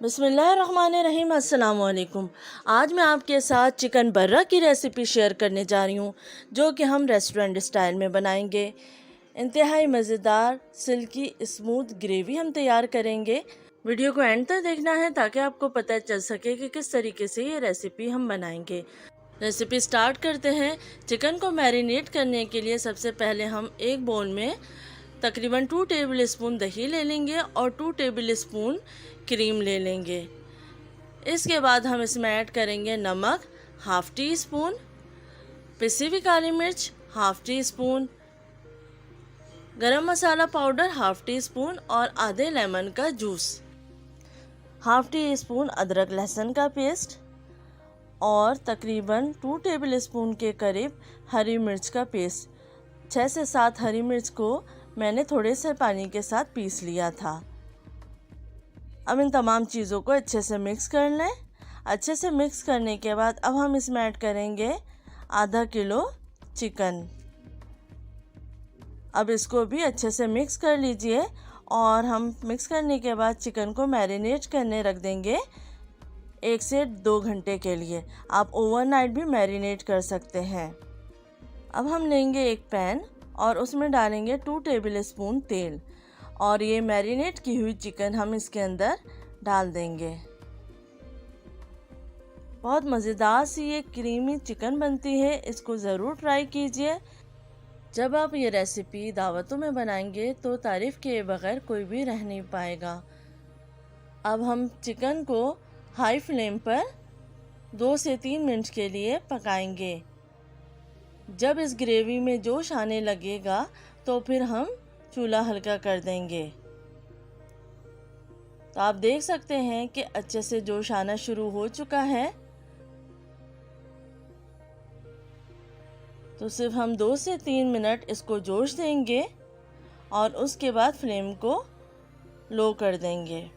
बिस्मिल्लाहिर्रहमानिर्रहीम। अस्सलाम वालेकुम। आज मैं आपके साथ चिकन बर्रा की रेसिपी शेयर करने जा रही हूँ, जो कि हम रेस्टोरेंट स्टाइल में बनाएंगे। इंतहाई मज़ेदार सिल्की स्मूथ ग्रेवी हम तैयार करेंगे। वीडियो को एंड तक देखना है ताकि आपको पता चल सके कि किस तरीके से ये रेसिपी हम बनाएंगे। रेसिपी स्टार्ट करते हैं। चिकन को मैरिनेट करने के लिए सबसे पहले हम एक बाउल में तकरीबन 2 टेबल स्पून दही ले लेंगे और 2 टेबल स्पून क्रीम ले लेंगे। इसके बाद हम इसमें ऐड करेंगे नमक हाफ़ टी स्पून, पिसी हुई काली मिर्च हाफ़ टी स्पून, गरम मसाला पाउडर हाफ़ टी स्पून और आधे लेमन का जूस, हाफ़ टी स्पून अदरक लहसुन का पेस्ट और तकरीबन 2 टेबल स्पून के करीब हरी मिर्च का पेस्ट। 6 से 7 हरी मिर्च को मैंने थोड़े से पानी के साथ पीस लिया था। अब इन तमाम चीज़ों को अच्छे से मिक्स कर लें। अच्छे से मिक्स करने के बाद अब हम इसमें ऐड करेंगे आधा किलो चिकन। अब इसको भी अच्छे से मिक्स कर लीजिए और हम मिक्स करने के बाद चिकन को मैरिनेट करने रख देंगे 1 से 2 घंटे के लिए। आप ओवरनाइट भी मैरिनेट कर सकते हैं। अब हम लेंगे एक पैन और उसमें डालेंगे 2 टेबल स्पून तेल और ये मैरिनेट की हुई चिकन हम इसके अंदर डाल देंगे। बहुत मज़ेदार सी ये क्रीमी चिकन बनती है, इसको ज़रूर ट्राई कीजिए। जब आप ये रेसिपी दावतों में बनाएंगे तो तारीफ़ किए बगैर कोई भी रह नहीं पाएगा। अब हम चिकन को हाई फ्लेम पर 2 से 3 मिनट के लिए पकाएंगे। जब इस ग्रेवी में जोश आने लगेगा तो फिर हम चूल्हा हल्का कर देंगे। तो आप देख सकते हैं कि अच्छे से जोश आना शुरू हो चुका है। तो सिर्फ हम 2 से 3 मिनट इसको जोश देंगे और उसके बाद फ्लेम को लो कर देंगे।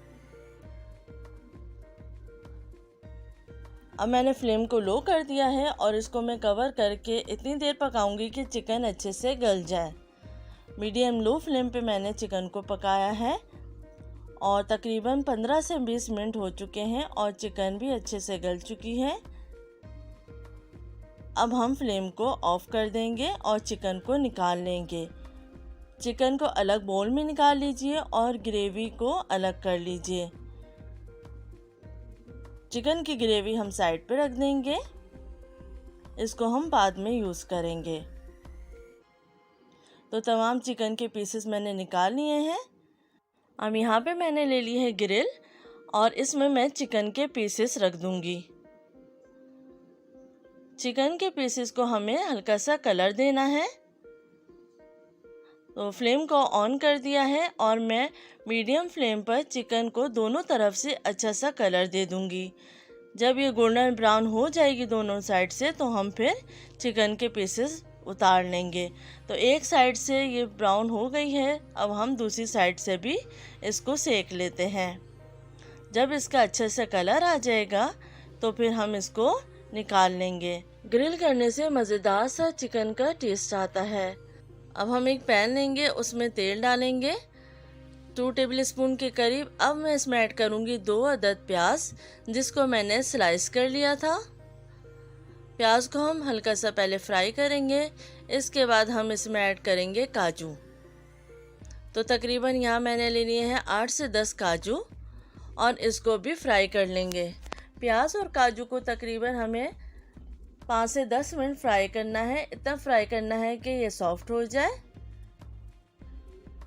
अब मैंने फ्लेम को लो कर दिया है और इसको मैं कवर करके इतनी देर पकाऊंगी कि चिकन अच्छे से गल जाए। मीडियम लो फ्लेम पे मैंने चिकन को पकाया है और तकरीबन 15 से 20 मिनट हो चुके हैं और चिकन भी अच्छे से गल चुकी है। अब हम फ्लेम को ऑफ कर देंगे और चिकन को निकाल लेंगे। चिकन को अलग बाउल में निकाल लीजिए और ग्रेवी को अलग कर लीजिए। चिकन की ग्रेवी हम साइड पे रख देंगे, इसको हम बाद में यूज़ करेंगे। तो तमाम चिकन के पीसेस मैंने निकाल लिए हैं। अब यहाँ पे मैंने ले ली है ग्रिल और इसमें मैं चिकन के पीसेस रख दूंगी। चिकन के पीसेस को हमें हल्का सा कलर देना है। तो फ्लेम को ऑन कर दिया है और मैं मीडियम फ्लेम पर चिकन को दोनों तरफ से अच्छा सा कलर दे दूंगी। जब ये गोल्डन ब्राउन हो जाएगी दोनों साइड से तो हम फिर चिकन के पीसेस उतार लेंगे। तो एक साइड से ये ब्राउन हो गई है, अब हम दूसरी साइड से भी इसको सेक लेते हैं। जब इसका अच्छे से कलर आ जाएगा तो फिर हम इसको निकाल लेंगे। ग्रिल करने से मज़ेदार सा चिकन का टेस्ट आता है। अब हम एक पैन लेंगे, उसमें तेल डालेंगे 2 टेबल स्पून के करीब। अब मैं इसमें ऐड करूँगी 2 अदद प्याज, जिसको मैंने स्लाइस कर लिया था। प्याज को हम हल्का सा पहले फ्राई करेंगे। इसके बाद हम इसमें ऐड करेंगे काजू। तो तकरीबन यहाँ मैंने ले लिए हैं 8 से 10 काजू और इसको भी फ्राई कर लेंगे। प्याज और काजू को तकरीबन हमें 5 से 10 मिनट फ्राई करना है। इतना फ्राई करना है कि ये सॉफ्ट हो जाए।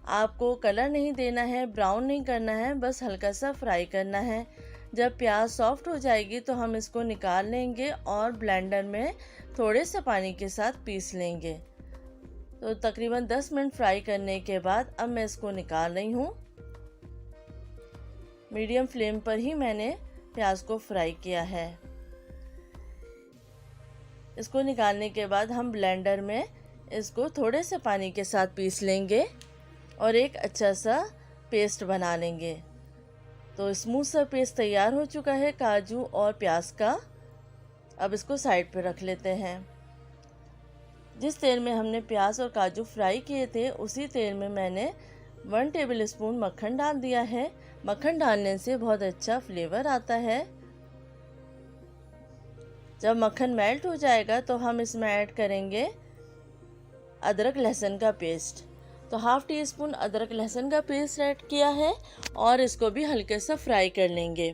आपको कलर नहीं देना है, ब्राउन नहीं करना है, बस हल्का सा फ्राई करना है। जब प्याज सॉफ्ट हो जाएगी तो हम इसको निकाल लेंगे और ब्लेंडर में थोड़े से पानी के साथ पीस लेंगे। तो तकरीबन 10 मिनट फ्राई करने के बाद अब मैं इसको निकाल रही हूँ। मीडियम फ्लेम पर ही मैंने प्याज को फ्राई किया है। इसको निकालने के बाद हम ब्लेंडर में इसको थोड़े से पानी के साथ पीस लेंगे और एक अच्छा सा पेस्ट बना लेंगे। तो स्मूथ सा पेस्ट तैयार हो चुका है काजू और प्याज का। अब इसको साइड पे रख लेते हैं। जिस तेल में हमने प्याज और काजू फ्राई किए थे उसी तेल में मैंने 1 टेबल स्पून मक्खन डाल दिया है। मक्खन डालने से बहुत अच्छा फ्लेवर आता है। जब मक्खन मेल्ट हो जाएगा तो हम इसमें ऐड करेंगे अदरक लहसुन का पेस्ट। तो हाफ़ टी स्पून अदरक लहसुन का पेस्ट ऐड किया है और इसको भी हल्के सा फ्राई कर लेंगे।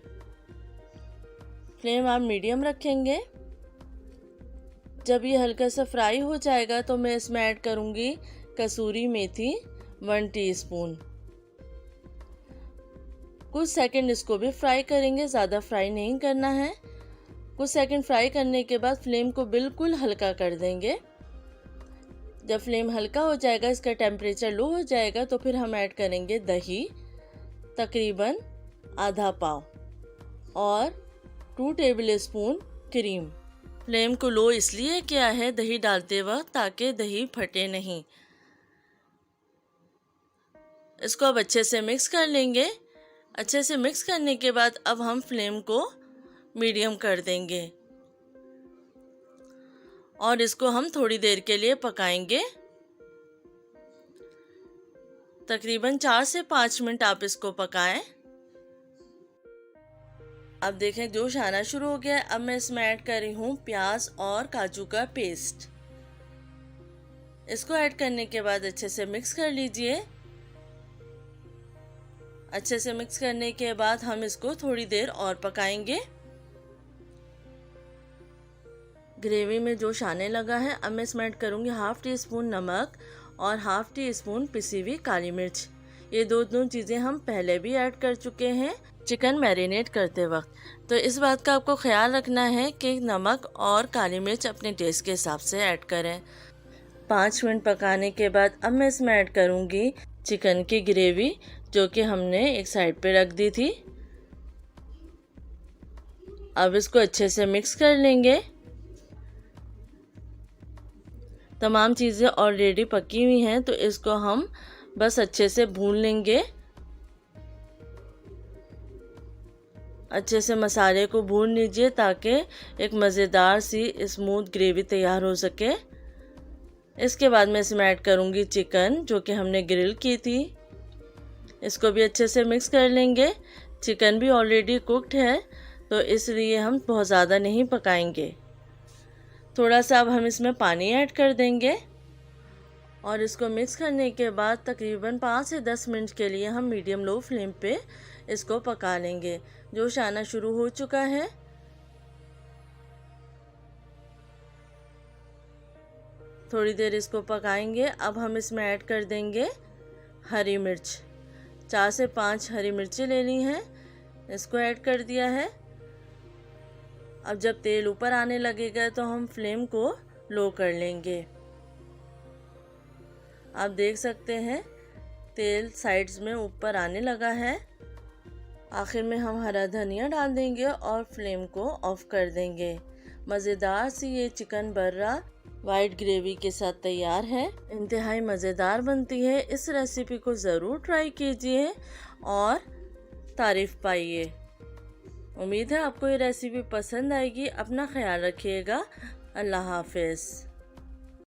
फ्लेम आप मीडियम रखेंगे। जब ये हल्का सा फ्राई हो जाएगा तो मैं इसमें ऐड करूँगी कसूरी मेथी 1 टीस्पून। कुछ सेकंड इसको भी फ्राई करेंगे, ज़्यादा फ्राई नहीं करना है। कुछ सेकंड फ्राई करने के बाद फ्लेम को बिल्कुल हल्का कर देंगे। जब फ्लेम हल्का हो जाएगा, इसका टेम्परेचर लो हो जाएगा, तो फिर हम ऐड करेंगे दही, तकरीबन आधा पाव और 2 टेबल स्पून क्रीम। फ्लेम को लो इसलिए किया है दही डालते वक्त ताकि दही फटे नहीं। इसको अब अच्छे से मिक्स कर लेंगे। अच्छे से मिक्स करने के बाद अब हम फ्लेम को मीडियम कर देंगे और इसको हम थोड़ी देर के लिए पकाएंगे। तकरीबन 4 से 5 मिनट आप इसको पकाएं। अब देखें जोश आना शुरू हो गया है। अब मैं इसमें ऐड कर रही हूँ प्याज और काजू का पेस्ट। इसको ऐड करने के बाद अच्छे से मिक्स कर लीजिए। अच्छे से मिक्स करने के बाद हम इसको थोड़ी देर और पकाएंगे। ग्रेवी में जोश आने लगा है। अब मैं इसमें ऐड करूँगी हाफ़ टी स्पून नमक और हाफ़ टी स्पून पिसी हुई काली मिर्च। ये दोनों चीज़ें हम पहले भी ऐड कर चुके हैं चिकन मैरिनेट करते वक्त। तो इस बात का आपको ख्याल रखना है कि नमक और काली मिर्च अपने टेस्ट के हिसाब से ऐड करें। 5 मिनट पकाने के बाद अब मैं इसमें ऐड करूँगी चिकन की ग्रेवी, जो कि हमने एक साइड पे रख दी थी। अब इसको अच्छे से मिक्स कर लेंगे। तमाम चीज़ें ऑलरेडी पकी हुई हैं, तो इसको हम बस अच्छे से भून लेंगे। अच्छे से मसाले को भून लीजिए ताकि एक मज़ेदार सी स्मूथ ग्रेवी तैयार हो सके। इसके बाद मैं इसमें ऐड करूँगी चिकन, जो कि हमने ग्रिल की थी। इसको भी अच्छे से मिक्स कर लेंगे। चिकन भी ऑलरेडी कुक्ड है, तो इसलिए हम बहुत ज़्यादा नहीं पकाएंगे। थोड़ा सा अब हम इसमें पानी ऐड कर देंगे और इसको मिक्स करने के बाद तकरीबन 5 से 10 मिनट के लिए हम मीडियम लो फ्लेम पे इसको पका लेंगे। जोश आना शुरू हो चुका है। थोड़ी देर इसको पकाएंगे। अब हम इसमें ऐड कर देंगे हरी मिर्च। 4 से 5 हरी मिर्चें लेनी हैं, इसको ऐड कर दिया है। अब जब तेल ऊपर आने लगेगा तो हम फ्लेम को लो कर लेंगे। आप देख सकते हैं तेल साइड्स में ऊपर आने लगा है। आखिर में हम हरा धनिया डाल देंगे और फ्लेम को ऑफ कर देंगे। मज़ेदार सी ये चिकन बर्रा वाइट ग्रेवी के साथ तैयार है। इंतहाई मज़ेदार बनती है। इस रेसिपी को ज़रूर ट्राई कीजिए और तारीफ़ पाइए। उम्मीद है आपको ये रेसिपी पसंद आएगी। अपना ख्याल रखिएगा। अल्लाह हाफ़िज़।